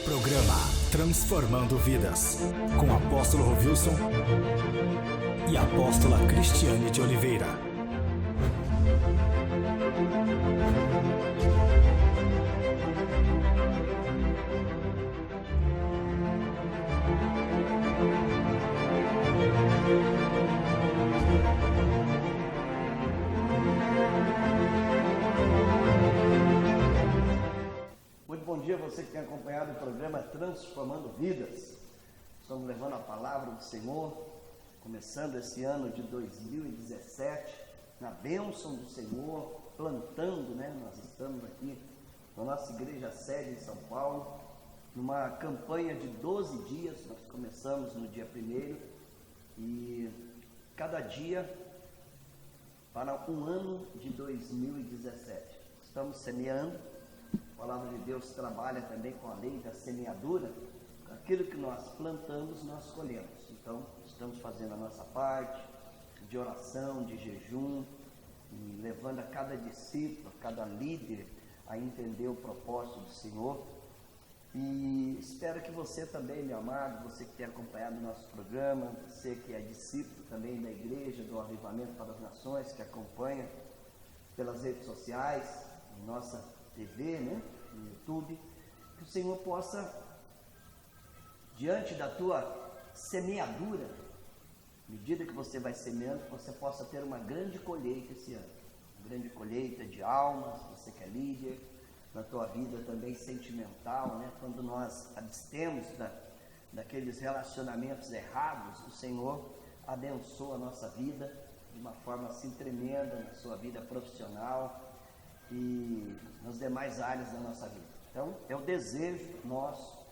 Programa Transformando Vidas, com Apóstolo Rovilson e Apóstola Cristiane de Oliveira. Bom dia, você que tem acompanhado o programa Transformando Vidas. Estamos levando a palavra do Senhor, começando esse ano de 2017, na bênção do Senhor, plantando, Nós estamos aqui na nossa igreja sede em São Paulo, numa campanha de 12 dias, nós começamos no dia 1º, e cada dia para um ano de 2017. Estamos semeando. A palavra de Deus trabalha também com a lei da semeadura. Aquilo que nós plantamos, nós colhemos. Então, estamos fazendo a nossa parte de oração, de jejum, e levando a cada discípulo, a cada líder a entender o propósito do Senhor. E espero que você também, meu amado, você que tem acompanhado o nosso programa, você que é discípulo também da igreja, do Avivamento para as Nações, que acompanha pelas redes sociais, nossa TV, no YouTube, que o Senhor possa, diante da tua semeadura, à medida que você vai semeando, você possa ter uma grande colheita esse ano, uma grande colheita de almas, você que é líder, na tua vida também sentimental, quando nós abstemos daqueles relacionamentos errados, o Senhor abençoa a nossa vida de uma forma assim tremenda, na sua vida profissional, e nas demais áreas da nossa vida. Então, é o desejo nosso,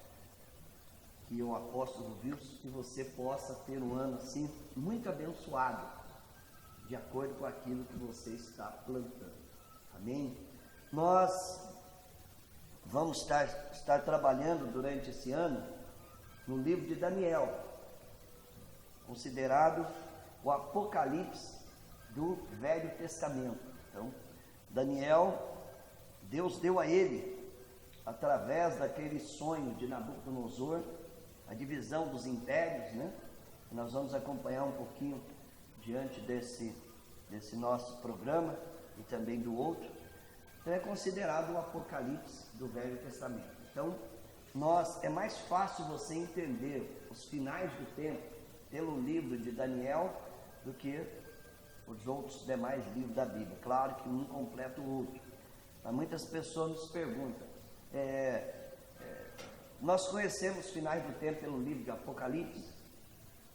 que o apóstolo viu, que você possa ter um ano assim, muito abençoado, de acordo com aquilo que você está plantando. Amém? Nós vamos estar trabalhando durante esse ano no livro de Daniel, considerado o Apocalipse do Velho Testamento. Então, Daniel, Deus deu a ele, através daquele sonho de Nabucodonosor, a divisão dos impérios, Nós vamos acompanhar um pouquinho diante desse nosso programa e também do outro. Então é considerado o Apocalipse do Velho Testamento. Então, é mais fácil você entender os finais do tempo pelo livro de Daniel do que os outros demais livros da Bíblia. Claro que um completa o outro. Mas muitas pessoas nos perguntam, nós conhecemos os finais do tempo pelo livro de Apocalipse,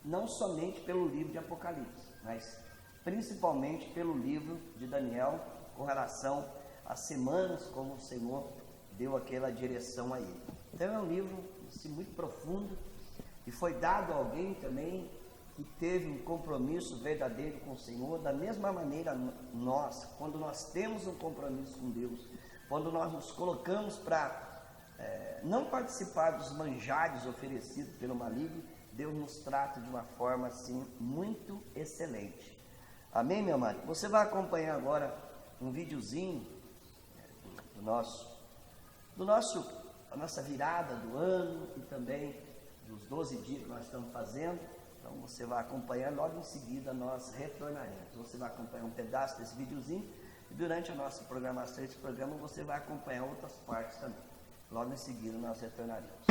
não somente pelo livro de Apocalipse, mas principalmente pelo livro de Daniel, com relação às semanas, como o Senhor deu aquela direção a ele. Então é um livro assim, muito profundo, e foi dado a alguém também que teve um compromisso verdadeiro com o Senhor. Da mesma maneira, nós, quando nós temos um compromisso com Deus, quando nós nos colocamos para não participar dos manjares oferecidos pelo maligno, Deus nos trata de uma forma assim muito excelente. Amém, meu amado? Você vai acompanhar agora um videozinho a nossa virada do ano e também dos 12 dias que nós estamos fazendo. Então você vai acompanhar, logo em seguida nós retornaremos. Você vai acompanhar um pedaço desse videozinho e durante a nossa programação, esse programa, você vai acompanhar outras partes também. Logo em seguida nós retornaremos.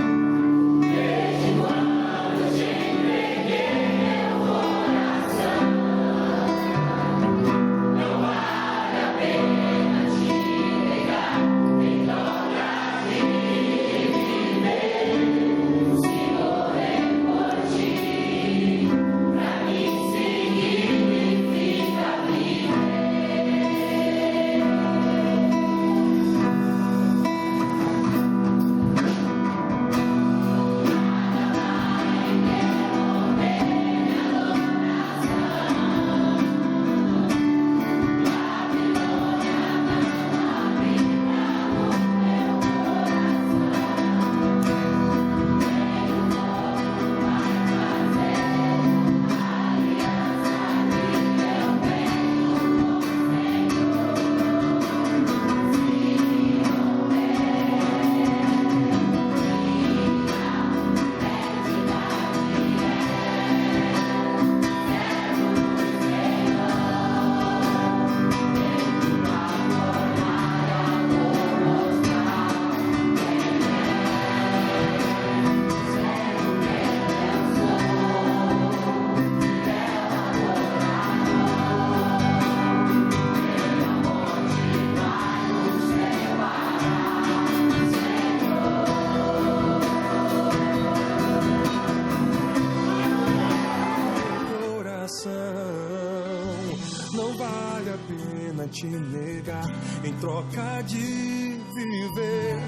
troca de viver.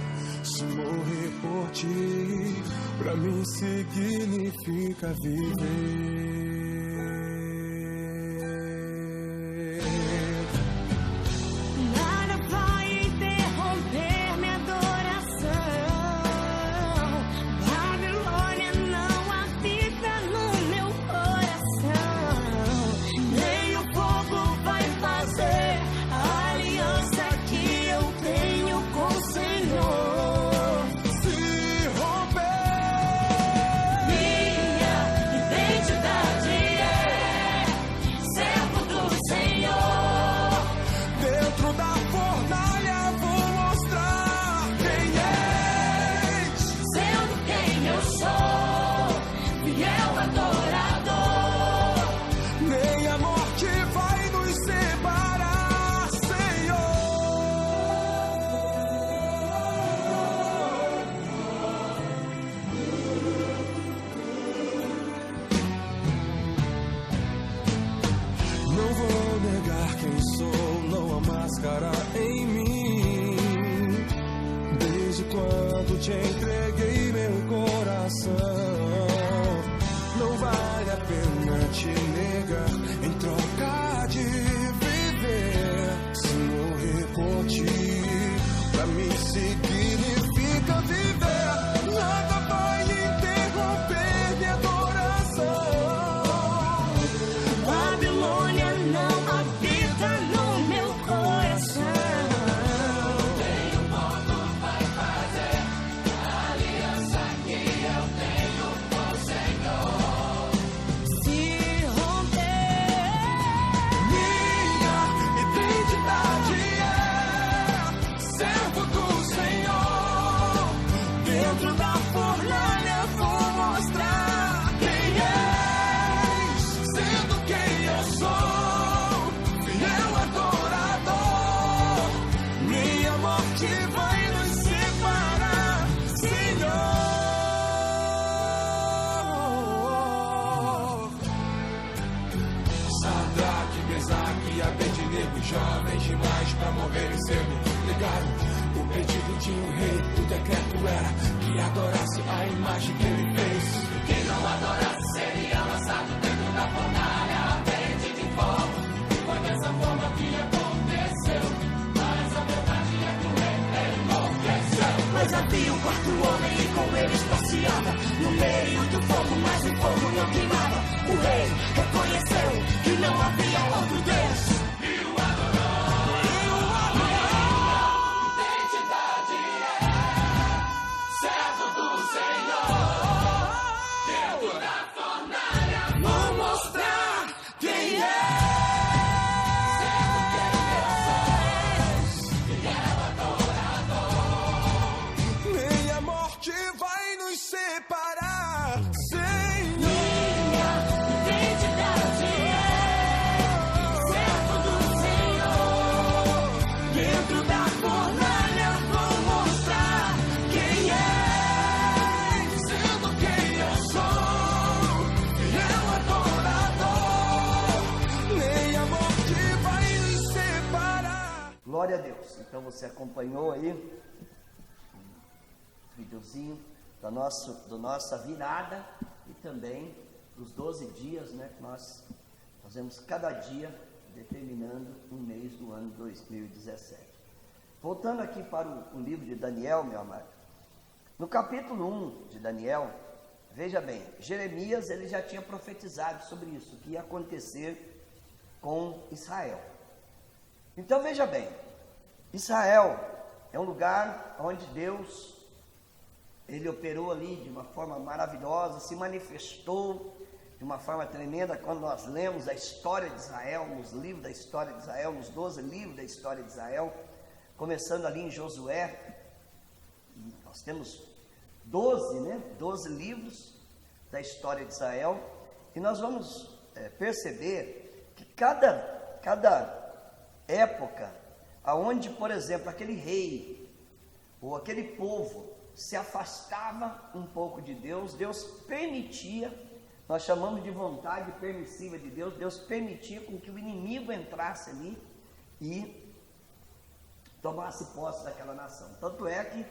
Se morrer por ti, pra mim significa viver. Em mim, desde quando te entreguei meu coração, não vale a pena te negar em troca de viver. Se morrer por ti, pra mim significa viver. Nada vai interromper minha adoração. Babilônia não habita no meu coração. Jovens demais pra morrerem cedo, ligaram o pedido de um rei. O decreto era que adorasse a imagem que ele fez. Quem não adorasse seria lançado dentro da fornalha ardente de fogo. Foi dessa forma que aconteceu, mas a verdade é que o rei enlouqueceu. Mas havia um quarto homem e com eles passeava no meio do fogo, mas o fogo não queimava. O rei reconheceu que não havia outro Deus. Glória a Deus. Então você acompanhou aí um videozinho da nossa virada e também dos 12 dias, né, que nós fazemos cada dia determinando um mês do ano 2017. Voltando aqui para o livro de Daniel, meu amado. No capítulo 1 de Daniel, veja bem, Jeremias ele já tinha profetizado sobre isso, que ia acontecer com Israel. Então veja bem, Israel é um lugar onde Deus, ele operou ali de uma forma maravilhosa, se manifestou de uma forma tremenda. Quando nós lemos a história de Israel, nos livros da história de Israel, nos 12 livros da história de Israel, começando ali em Josué, nós temos 12 livros da história de Israel, e nós vamos perceber que cada época, aonde, por exemplo, aquele rei ou aquele povo se afastava um pouco de Deus, Deus permitia, nós chamamos de vontade permissiva de Deus, Deus permitia com que o inimigo entrasse ali e tomasse posse daquela nação. Tanto é que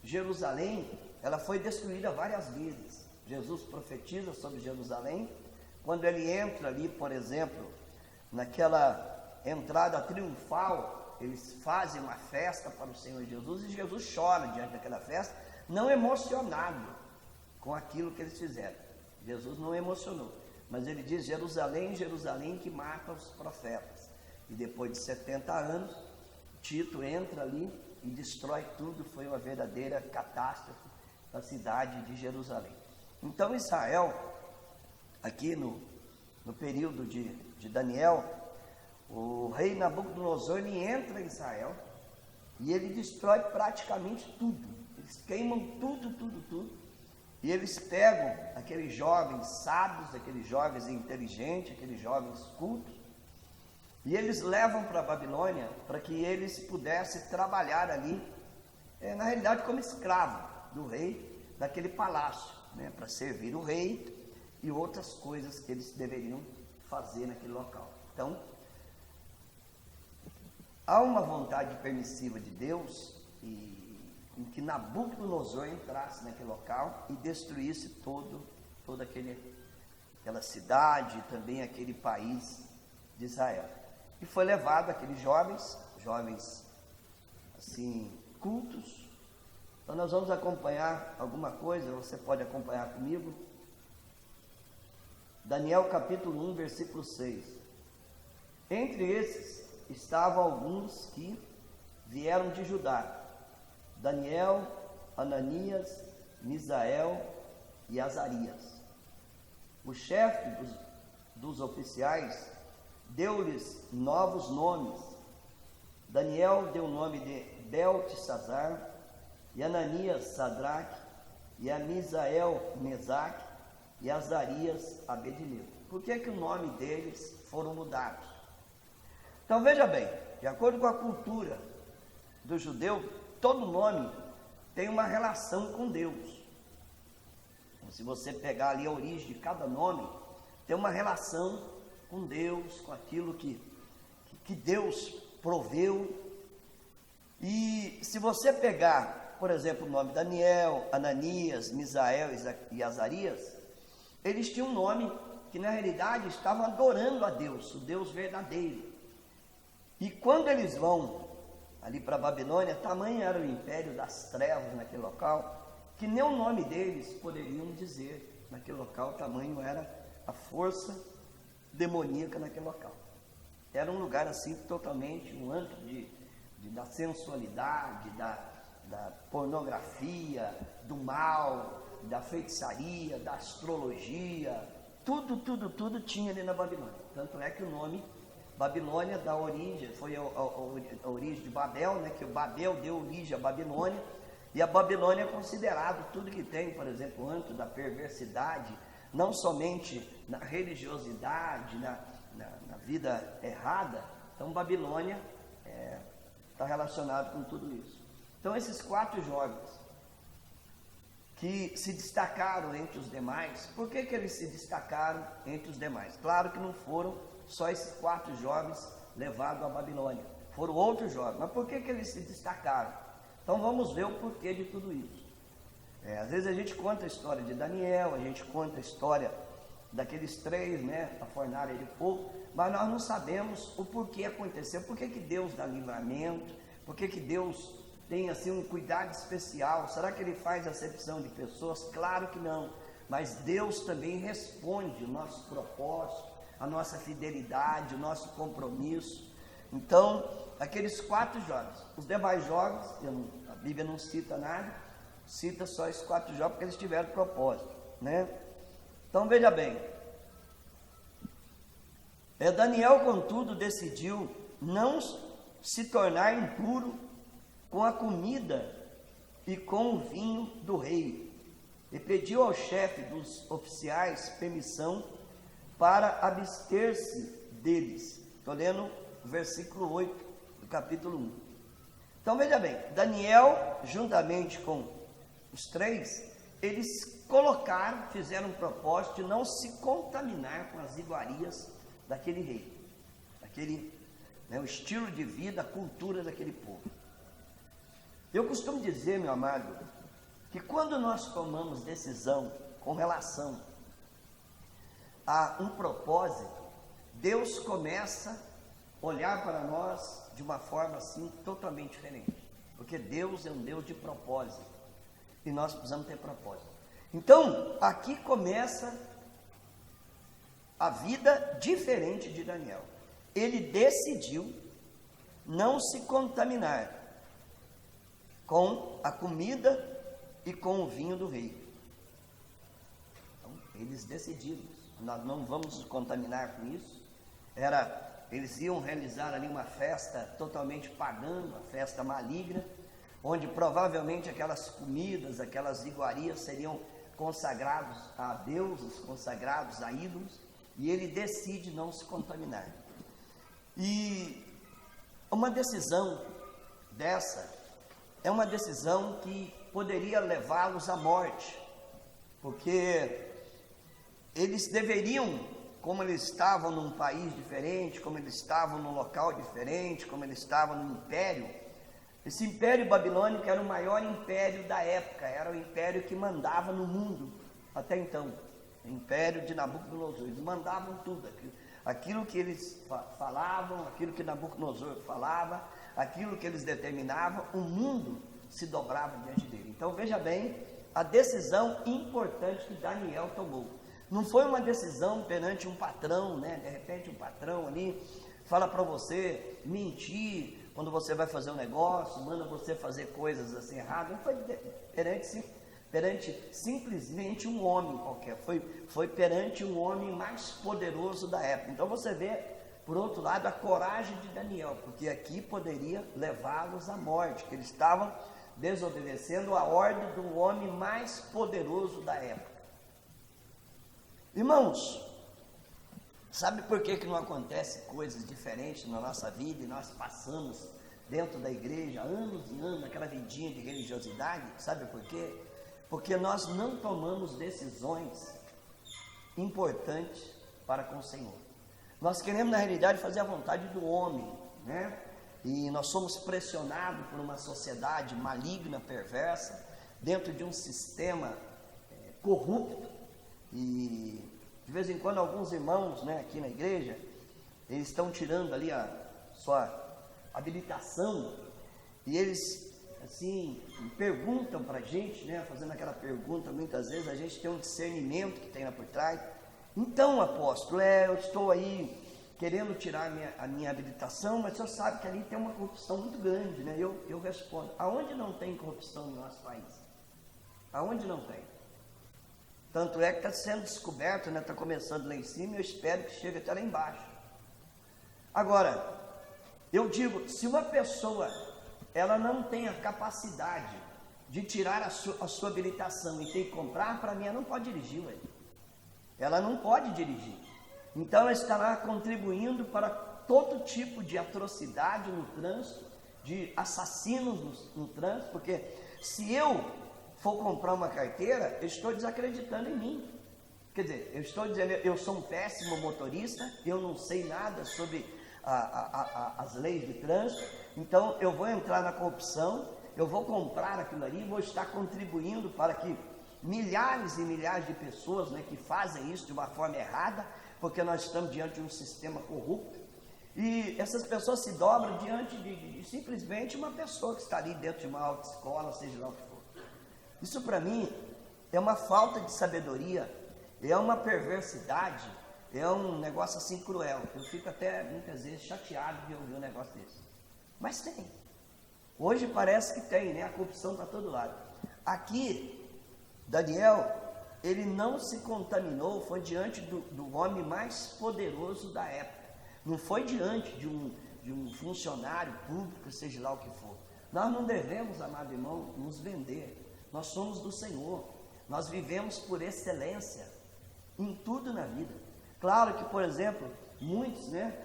Jerusalém, ela foi destruída várias vezes. Jesus profetiza sobre Jerusalém, quando ele entra ali, por exemplo, naquela entrada triunfal, eles fazem uma festa para o Senhor Jesus, e Jesus chora diante daquela festa, não emocionado com aquilo que eles fizeram. Jesus não emocionou, mas ele diz: Jerusalém, Jerusalém, que mata os profetas. E depois de 70 anos, Tito entra ali e destrói tudo. Foi uma verdadeira catástrofe na cidade de Jerusalém. Então Israel, aqui no período de Daniel, o rei Nabucodonosor, ele entra em Israel e ele destrói praticamente tudo. Eles queimam tudo. E eles pegam aqueles jovens sábios, aqueles jovens inteligentes, aqueles jovens cultos, e eles levam para a Babilônia para que eles pudessem trabalhar ali, na realidade como escravo do rei, daquele palácio, para servir o rei e outras coisas que eles deveriam fazer naquele local. Então, há uma vontade permissiva de Deus em que Nabucodonosor entrasse naquele local e destruísse toda aquela cidade e também aquele país de Israel. E foi levado aqueles jovens assim, cultos. Então nós vamos acompanhar alguma coisa, você pode acompanhar comigo. Daniel capítulo 1, versículo 6. Entre esses estavam alguns que vieram de Judá: Daniel, Ananias, Misael e Azarias. O chefe dos oficiais deu-lhes novos nomes. Daniel deu o nome de Beltesazar, e Ananias Sadraque, e a Misael Mesaque, e Azarias Abednego. Por que o nome deles foram mudados? Então veja bem, de acordo com a cultura do judeu, todo nome tem uma relação com Deus. Então, se você pegar ali a origem de cada nome, tem uma relação com Deus, com aquilo que Deus proveu. E se você pegar, por exemplo, o nome Daniel, Ananias, Misael e Azarias, eles tinham um nome que na realidade estavam adorando a Deus, o Deus verdadeiro. E quando eles vão ali para a Babilônia, tamanho era o império das trevas naquele local, que nem o nome deles poderiam dizer naquele local, tamanho era a força demoníaca naquele local. Era um lugar assim totalmente, um antro da sensualidade, da pornografia, do mal, da feitiçaria, da astrologia, tudo tinha ali na Babilônia. Tanto é que o nome Babilônia dá origem, foi a origem de Babel, que o Babel deu origem à Babilônia, e a Babilônia é considerado tudo que tem, por exemplo, o antro da perversidade, não somente na religiosidade, na vida errada. Então Babilônia está relacionado com tudo isso. Então esses 4 jovens que se destacaram entre os demais, por que eles se destacaram entre os demais? Claro que não foram só esses 4 jovens levados à Babilônia, foram outros jovens, mas por que eles se destacaram? Então vamos ver o porquê de tudo isso. Às vezes a gente conta a história de Daniel, a gente conta a história daqueles 3, a fornalha de fogo, mas nós não sabemos o porquê aconteceu, por que Deus dá livramento, por que Deus tem assim um cuidado especial. Será que Ele faz acepção de pessoas? Claro que não, mas Deus também responde o nosso propósito, a nossa fidelidade, o nosso compromisso. Então, aqueles 4 jovens, os demais jovens, a Bíblia não cita nada, cita só esses 4 jovens porque eles tiveram propósito, Então veja bem, Daniel, contudo, decidiu não se tornar impuro com a comida e com o vinho do rei, e pediu ao chefe dos oficiais permissão para abster-se deles. Estou lendo o versículo 8 do capítulo 1. Então veja bem, Daniel, juntamente com os 3, eles fizeram um propósito de não se contaminar com as iguarias daquele rei, o estilo de vida, a cultura daquele povo. Eu costumo dizer, meu amado, que quando nós tomamos decisão com relação a um propósito, Deus começa a olhar para nós de uma forma assim totalmente diferente, porque Deus é um Deus de propósito e nós precisamos ter propósito. Então, aqui começa a vida diferente de Daniel. Ele decidiu não se contaminar com a comida e com o vinho do rei. Então, eles decidiram, nós não vamos nos contaminar com isso. Eles iam realizar ali uma festa totalmente pagã, uma festa maligna, onde provavelmente aquelas comidas, aquelas iguarias seriam consagrados a deuses, consagrados a ídolos, e ele decide não se contaminar. E uma decisão dessa é uma decisão que poderia levá-los à morte, porque eles deveriam, como eles estavam num país diferente, como eles estavam num local diferente, como eles estavam num império, esse império babilônico era o maior império da época, era o império que mandava no mundo até então, o império de Nabucodonosor. Eles mandavam tudo, aquilo que eles falavam, aquilo que Nabucodonosor falava, aquilo que eles determinavam, o mundo se dobrava diante dele. Então veja bem a decisão importante que Daniel tomou. Não foi uma decisão perante um patrão, né? De repente um patrão ali fala para você mentir quando você vai fazer um negócio, manda você fazer coisas assim erradas. Não foi perante simplesmente um homem qualquer, foi perante um homem mais poderoso da época. Então você vê, por outro lado, a coragem de Daniel, porque aqui poderia levá-los à morte, que eles estavam desobedecendo a ordem do homem mais poderoso da época. Irmãos, sabe por que não acontece coisas diferentes na nossa vida e nós passamos dentro da igreja anos e anos, aquela vidinha de religiosidade? Sabe por quê? Porque nós não tomamos decisões importantes para com o Senhor. Nós queremos, na realidade, fazer a vontade do homem, né? E nós somos pressionados por uma sociedade maligna, perversa, dentro de um sistema corrupto. E de vez em quando alguns irmãos, né, aqui na igreja, eles estão tirando ali a sua habilitação, e eles assim perguntam para a gente, né, fazendo aquela pergunta, muitas vezes a gente tem um discernimento que tem lá por trás. Então, apóstolo, eu estou aí querendo tirar a minha habilitação, mas o senhor sabe que ali tem uma corrupção muito grande, né? Eu respondo, aonde não tem corrupção no nosso país? Aonde não tem? Tanto é que está sendo descoberto, né? Está começando lá em cima, e eu espero que chegue até lá embaixo. Agora, eu digo, se uma pessoa ela não tem a capacidade de tirar a sua habilitação e tem que comprar, para mim ela não pode dirigir, ué. Ela não pode dirigir. Então ela estará contribuindo para todo tipo de atrocidade no trânsito, de assassinos no trânsito, porque se eu for comprar uma carteira, eu estou desacreditando em mim. Quer dizer, eu estou dizendo, eu sou um péssimo motorista, eu não sei nada sobre as leis de trânsito, então eu vou entrar na corrupção, eu vou comprar aquilo ali, vou estar contribuindo para que milhares e milhares de pessoas, né, que fazem isso de uma forma errada, porque nós estamos diante de um sistema corrupto, e essas pessoas se dobram diante de simplesmente uma pessoa que está ali dentro de uma autoescola, seja lá o que for. Isso para mim é uma falta de sabedoria, é uma perversidade, é um negócio assim cruel. Eu fico até muitas vezes chateado de ouvir um negócio desse. Mas tem. Hoje parece que tem, né? A corrupção para todo lado. Aqui, Daniel, ele não se contaminou, foi diante do homem mais poderoso da época. Não foi diante de um funcionário público, seja lá o que for. Nós não devemos, amado irmão, nos vender. Nós somos do Senhor. Nós vivemos por excelência em tudo na vida. Claro que, por exemplo, muitos, né,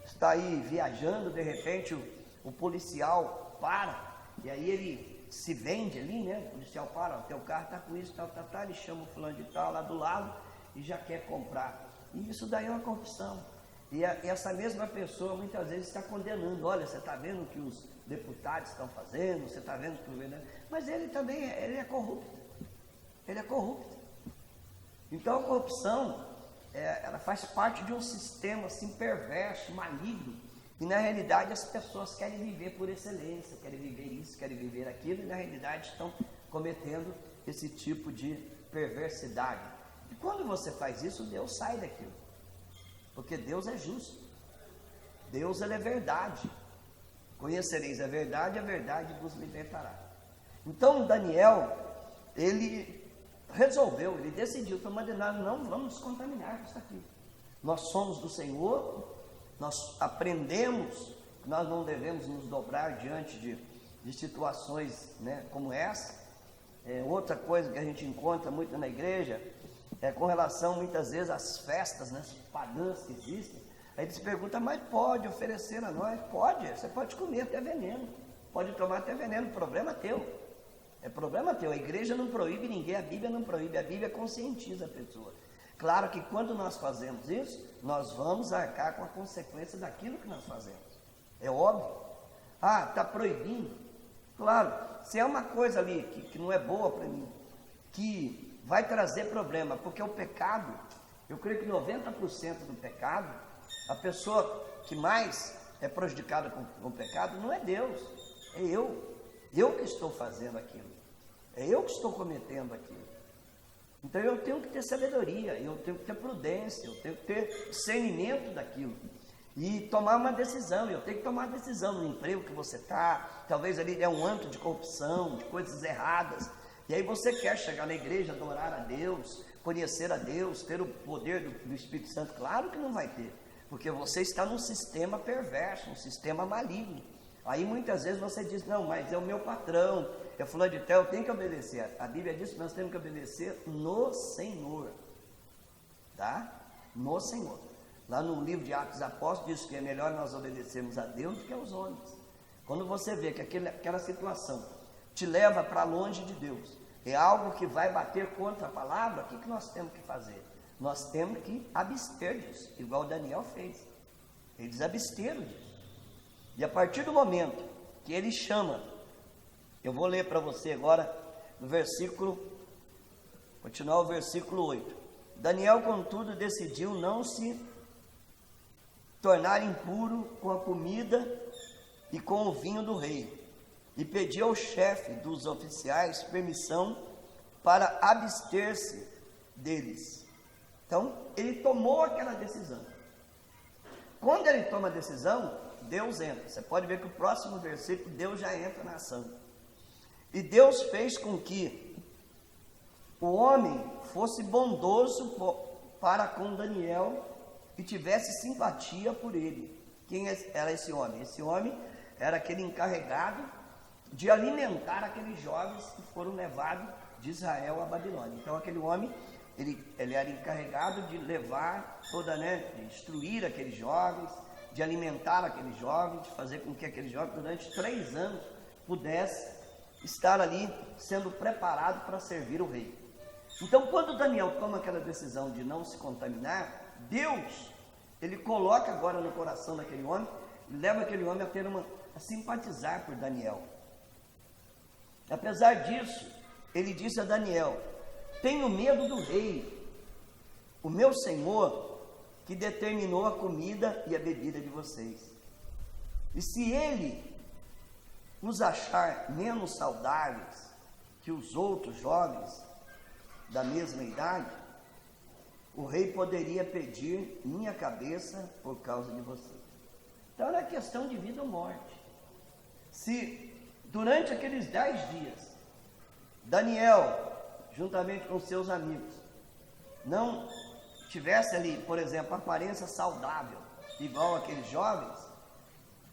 está aí viajando, de repente o policial para, e aí ele se vende ali, né? O policial para, o teu carro está com isso, tal, ele chama o fulano de tal lá do lado e já quer comprar. E isso daí é uma corrupção. E essa mesma pessoa muitas vezes está condenando. Olha, você está vendo o que os deputados estão fazendo, você está vendo o que o governador... Mas ele também ele é corrupto. Ele é corrupto. Então a corrupção, ela faz parte de um sistema assim perverso, maligno. E na realidade as pessoas querem viver por excelência, querem viver isso, querem viver aquilo, e na realidade estão cometendo esse tipo de perversidade. E quando você faz isso, Deus sai daquilo. Porque Deus é justo. Deus, ele é verdade. Conhecereis a verdade vos libertará. Então Daniel, ele resolveu, ele decidiu, nós não vamos nos contaminar com isso aqui. Nós somos do Senhor, nós aprendemos que nós não devemos nos dobrar diante de situações, né, como essa. Outra coisa que a gente encontra muito na igreja é com relação muitas vezes às festas, né, pagãs que existem. Aí eles perguntam, mas pode oferecer a nós? Pode, você pode comer até veneno, pode tomar até veneno, problema teu. É problema teu, a igreja não proíbe ninguém, a Bíblia não proíbe, a Bíblia conscientiza a pessoa. Claro que quando nós fazemos isso, nós vamos arcar com a consequência daquilo que nós fazemos. É óbvio. Ah, está proibindo. Claro, se é uma coisa ali que não é boa para mim, que vai trazer problema, porque o pecado, eu creio que 90% do pecado, a pessoa que mais é prejudicada com o pecado não é Deus, é eu. Eu que estou fazendo aquilo, é eu que estou cometendo aquilo. Então eu tenho que ter sabedoria, eu tenho que ter prudência, eu tenho que ter discernimento daquilo. E tomar uma decisão, eu tenho que tomar uma decisão no emprego que você está, talvez ali é um âmbito de corrupção, de coisas erradas. E aí você quer chegar na igreja, adorar a Deus, conhecer a Deus, ter o poder do Espírito Santo. Claro que não vai ter, porque você está num sistema perverso, um sistema maligno. Aí muitas vezes você diz, não, mas é o meu patrão, é fulano de tal, eu tenho que obedecer. A Bíblia diz que nós temos que obedecer no Senhor, tá? No Senhor. Lá no livro de Atos dos Apóstolos diz que é melhor nós obedecermos a Deus do que aos homens. Quando você vê que aquela situação te leva para longe de Deus, é algo que vai bater contra a palavra, o que nós temos que fazer? Nós temos que abster disso, igual Daniel fez. Eles absteram disso. E a partir do momento que ele chama, eu vou ler para você agora no versículo, continuar o versículo 8. Daniel, contudo, decidiu não se tornar impuro com a comida e com o vinho do rei, e pediu ao chefe dos oficiais permissão para abster-se deles. Então, ele tomou aquela decisão. Quando ele toma a decisão, Deus entra. Você pode ver que o próximo versículo, Deus já entra na ação. E Deus fez com que o homem fosse bondoso para com Daniel e tivesse simpatia por ele. Quem era esse homem? Esse homem era aquele encarregado de alimentar aqueles jovens que foram levados de Israel a Babilônia. Então aquele homem, ele era encarregado de levar de instruir aqueles jovens, de alimentar aqueles jovens, de fazer com que aqueles jovens durante 3 anos pudesse estar ali sendo preparado para servir o rei. Então quando Daniel toma aquela decisão de não se contaminar, Deus, ele coloca agora no coração daquele homem, e leva aquele homem a simpatizar por Daniel. Apesar disso, ele disse a Daniel, tenho medo do rei, o meu senhor, que determinou a comida e a bebida de vocês. E se ele nos achar menos saudáveis que os outros jovens da mesma idade, o rei poderia pedir minha cabeça por causa de vocês. Então era questão de vida ou morte. Se durante aqueles 10 dias, Daniel, juntamente com seus amigos, não tivesse ali, por exemplo, aparência saudável, igual aqueles jovens,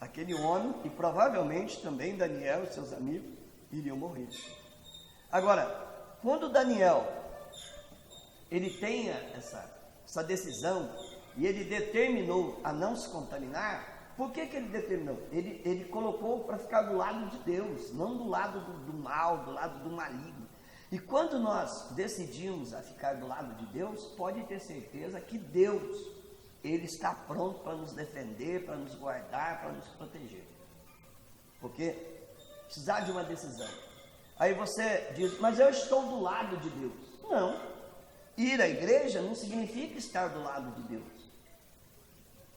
aquele homem, e provavelmente também Daniel e seus amigos, iriam morrer. Agora, quando Daniel, ele tenha essa decisão, e ele determinou a não se contaminar, por que ele determinou? Ele colocou para ficar do lado de Deus, não do lado do mal, do lado do maligno. E quando nós decidimos a ficar do lado de Deus, pode ter certeza que Deus Ele está pronto para nos defender, para nos guardar, para nos proteger. Porque precisar de uma decisão. Aí você diz, mas eu estou do lado de Deus. Não. Ir à igreja não significa estar do lado de Deus.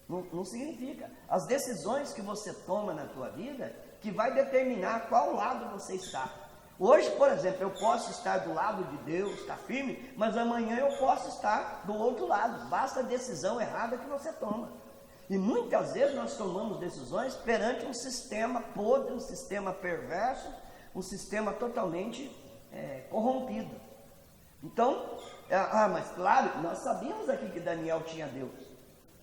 Não significa. As decisões que você toma na tua vida, que vai determinar qual lado você está. Hoje, por exemplo, eu posso estar do lado de Deus, estar firme, mas amanhã eu posso estar do outro lado. Basta a decisão errada que você toma. E muitas vezes nós tomamos decisões perante um sistema podre, um sistema perverso, um sistema totalmente corrompido. Então, mas claro, nós sabíamos aqui que Daniel tinha Deus.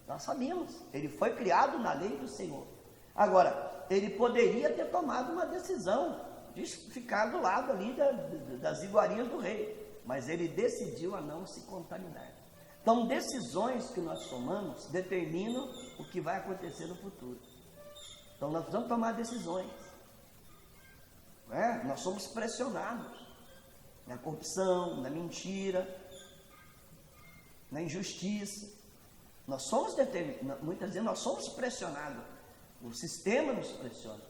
Nós sabíamos. Ele foi criado na lei do Senhor. Agora, ele poderia ter tomado uma decisão de ficar do lado ali das iguarias do rei, mas ele decidiu a não se contaminar. Então, decisões que nós tomamos determinam o que vai acontecer no futuro. Então, nós precisamos tomar decisões. Nós somos pressionados na corrupção, na mentira, na injustiça. Nós somos muitas vezes nós somos pressionados. O sistema nos pressiona.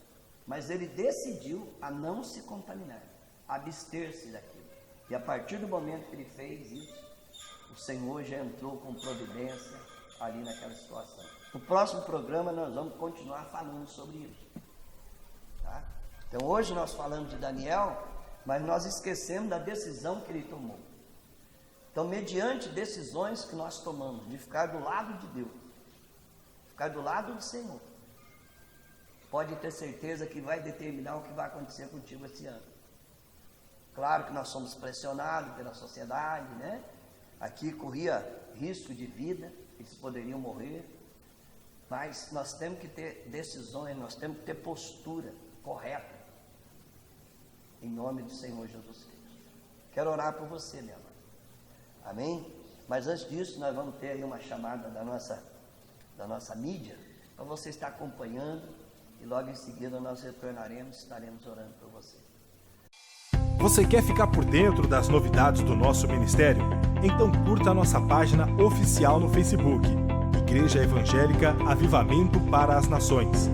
Mas ele decidiu a não se contaminar, abster-se daquilo. E a partir do momento que ele fez isso, o Senhor já entrou com providência ali naquela situação. No próximo programa nós vamos continuar falando sobre isso. Tá? Então hoje nós falamos de Daniel, mas nós esquecemos da decisão que ele tomou. Então, mediante decisões que nós tomamos, de ficar do lado de Deus, ficar do lado do Senhor, pode ter certeza que vai determinar o que vai acontecer contigo esse ano. Claro que nós somos pressionados pela sociedade, né? Aqui corria risco de vida, eles poderiam morrer, mas nós temos que ter decisões, nós temos que ter postura correta, em nome do Senhor Jesus Cristo. Quero orar por você, minha mãe. Amém? Mas antes disso, nós vamos ter aí uma chamada da nossa mídia, para você estar acompanhando, e logo em seguida nós retornaremos, estaremos orando por você. Você quer ficar por dentro das novidades do nosso ministério? Então curta a nossa página oficial no Facebook, Igreja Evangélica Avivamento para as Nações.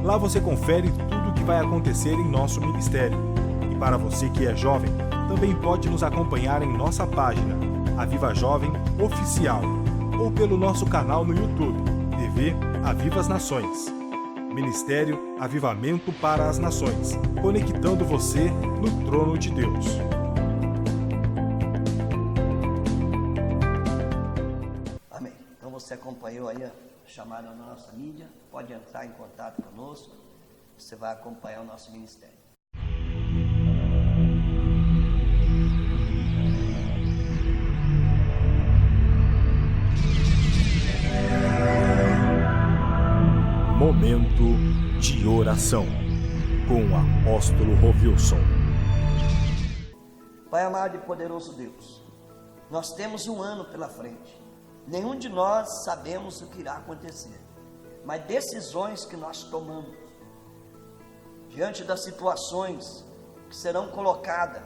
Lá você confere tudo o que vai acontecer em nosso ministério. E para você que é jovem, também pode nos acompanhar em nossa página, Aviva Jovem Oficial, ou pelo nosso canal no YouTube, TV Aviva as Nações. Ministério Avivamento para as Nações, conectando você no trono de Deus. Amém. Então você acompanhou aí a chamada na nossa mídia, pode entrar em contato conosco, você vai acompanhar o nosso ministério. Momento de oração com o apóstolo Rovilson. Pai amado e poderoso Deus, nós temos um ano pela frente. Nenhum de nós sabemos o que irá acontecer, mas decisões que nós tomamos diante das situações que serão colocadas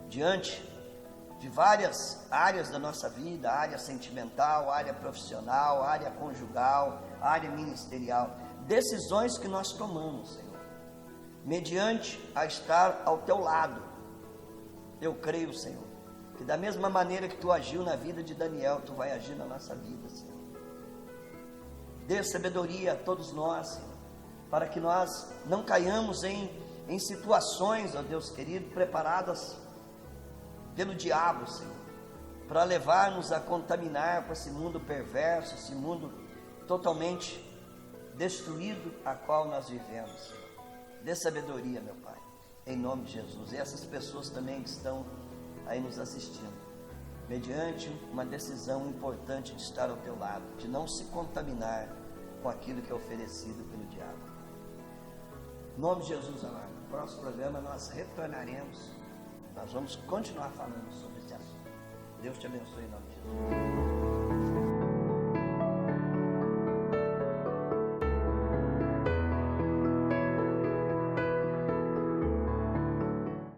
diante de várias áreas da nossa vida, área sentimental, área profissional, área conjugal, área ministerial, decisões que nós tomamos, Senhor, mediante a estar ao teu lado. Eu creio, Senhor, que da mesma maneira que tu agiu na vida de Daniel, tu vai agir na nossa vida, Senhor. Dê sabedoria a todos nós, Senhor, para que nós não caiamos em situações, ó Deus querido, preparadas pelo diabo, Senhor, para levar-nos a contaminar com esse mundo perverso, esse mundo totalmente destruído a qual nós vivemos, Senhor. Dê sabedoria, meu Pai, em nome de Jesus. E essas pessoas também que estão aí nos assistindo, mediante uma decisão importante de estar ao teu lado, de não se contaminar com aquilo que é oferecido pelo diabo. Em nome de Jesus, amado, no próximo programa nós retornaremos. Nós vamos continuar falando sobre esse assunto. Deus te abençoe em nome de Jesus.